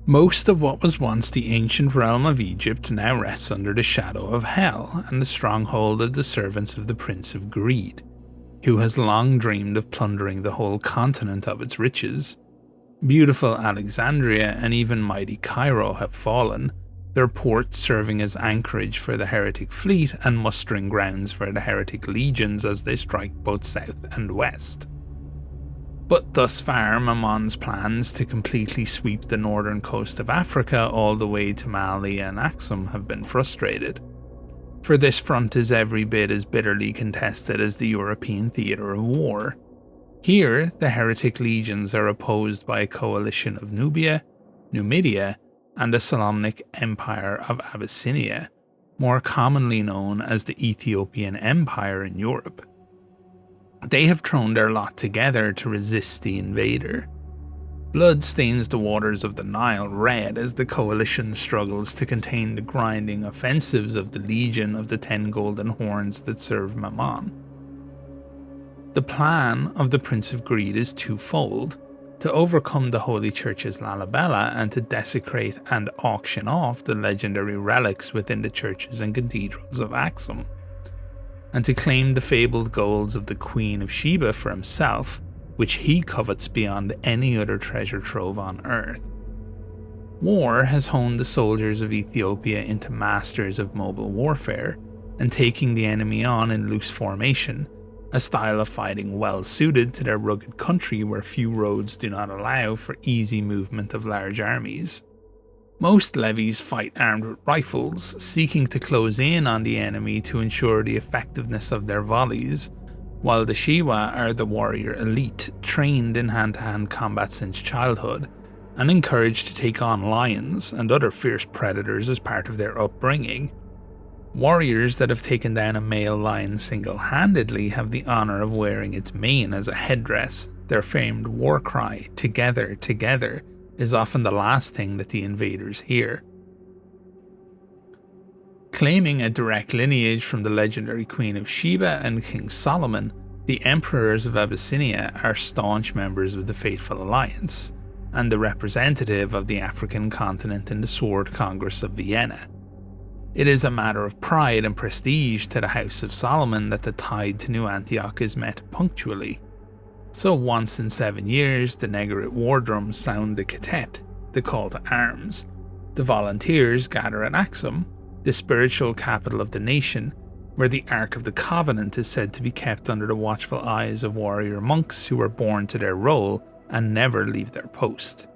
Most of what was once the ancient realm of Egypt now rests under the shadow of Hell and the stronghold of the servants of the Prince of Greed, who has long dreamed of plundering the whole continent of its riches. Beautiful Alexandria and even mighty Cairo have fallen, their ports serving as anchorage for the heretic fleet and mustering grounds for the heretic legions as they strike both south and west. But thus far, Maman's plans to completely sweep the northern coast of Africa all the way to Mali and Axum have been frustrated, for this front is every bit as bitterly contested as the European theatre of war. Here, the heretic legions are opposed by a coalition of Nubia, Numidia, and the Solomonic Empire of Abyssinia, more commonly known as the Ethiopian Empire in Europe. They have thrown their lot together to resist the invader. Blood stains the waters of the Nile red as the coalition struggles to contain the grinding offensives of the Legion of the 10 Golden Horns that serve Maman. The plan of the Prince of Greed is twofold: to overcome the Holy Church's Lalibela and to desecrate and auction off the legendary relics within the churches and cathedrals of Axum, and to claim the fabled golds of the Queen of Sheba for himself, which he covets beyond any other treasure trove on earth. War has honed the soldiers of Ethiopia into masters of mobile warfare, and taking the enemy on in loose formation, a style of fighting well suited to their rugged country where few roads do not allow for easy movement of large armies. Most levies fight armed with rifles, seeking to close in on the enemy to ensure the effectiveness of their volleys, while the Shiwa are the warrior elite, trained in hand-to-hand combat since childhood, and encouraged to take on lions and other fierce predators as part of their upbringing. Warriors that have taken down a male lion single-handedly have the honour of wearing its mane as a headdress. Their famed war cry, "Together, together," is often the last thing that the invaders hear. Claiming a direct lineage from the legendary Queen of Sheba and King Solomon, the emperors of Abyssinia are staunch members of the Fateful Alliance, and the representative of the African continent in the Sword Congress of Vienna. It is a matter of pride and prestige to the House of Solomon that the tide to New Antioch is met punctually. So once in 7 years, the Negerite war drums sound the kettet, the call to arms. The volunteers gather at Axum, the spiritual capital of the nation, where the Ark of the Covenant is said to be kept under the watchful eyes of warrior monks who are born to their role and never leave their post.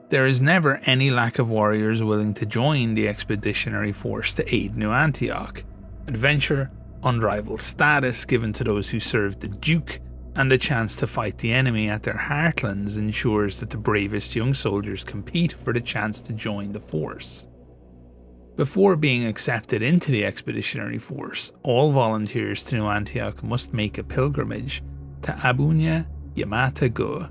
There is never any lack of warriors willing to join the expeditionary force to aid New Antioch. Adventure, unrivaled status given to those who serve the Duke, and a chance to fight the enemy at their heartlands ensures that the bravest young soldiers compete for the chance to join the force. Before being accepted into the expeditionary force, all volunteers to New Antioch must make a pilgrimage to Abunya Yamata Go,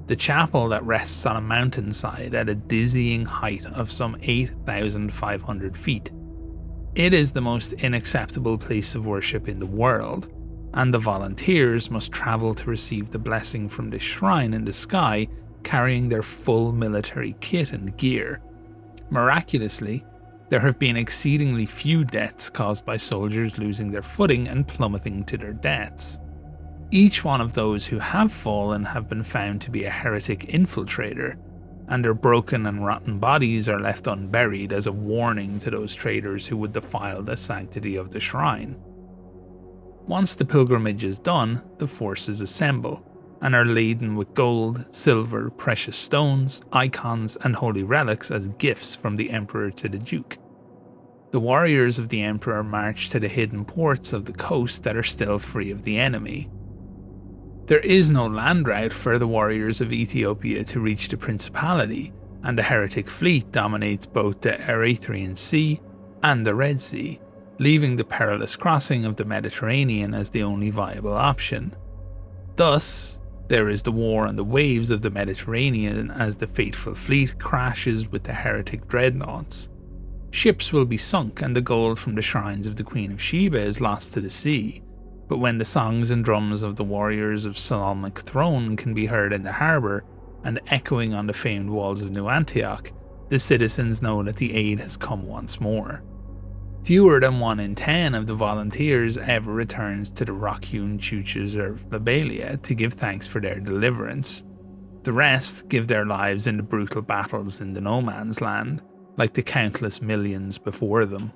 the chapel that rests on a mountainside at a dizzying height of some 8,500 feet. It is the most unacceptable place of worship in the world, and the volunteers must travel to receive the blessing from the shrine in the sky, carrying their full military kit and gear. Miraculously, there have been exceedingly few deaths caused by soldiers losing their footing and plummeting to their deaths. Each one of those who have fallen have been found to be a heretic infiltrator, and their broken and rotten bodies are left unburied as a warning to those traitors who would defile the sanctity of the shrine. Once the pilgrimage is done, the forces assemble, and are laden with gold, silver, precious stones, icons, and holy relics as gifts from the Emperor to the Duke. The warriors of the Emperor march to the hidden ports of the coast that are still free of the enemy. There is no land route for the warriors of Ethiopia to reach the Principality, and the heretic fleet dominates both the Erythraean Sea and the Red Sea, leaving the perilous crossing of the Mediterranean as the only viable option. Thus, there is the war on the waves of the Mediterranean as the fateful fleet crashes with the heretic dreadnoughts. Ships will be sunk and the gold from the shrines of the Queen of Sheba is lost to the sea, but when the songs and drums of the warriors of Solomonic throne can be heard in the harbour and echoing on the famed walls of New Antioch, the citizens know that the aid has come once more. Fewer than 1 in 10 of the volunteers ever returns to the rock-hewn churches of Lobelia to give thanks for their deliverance. The rest give their lives in the brutal battles in the no man's land, like the countless millions before them.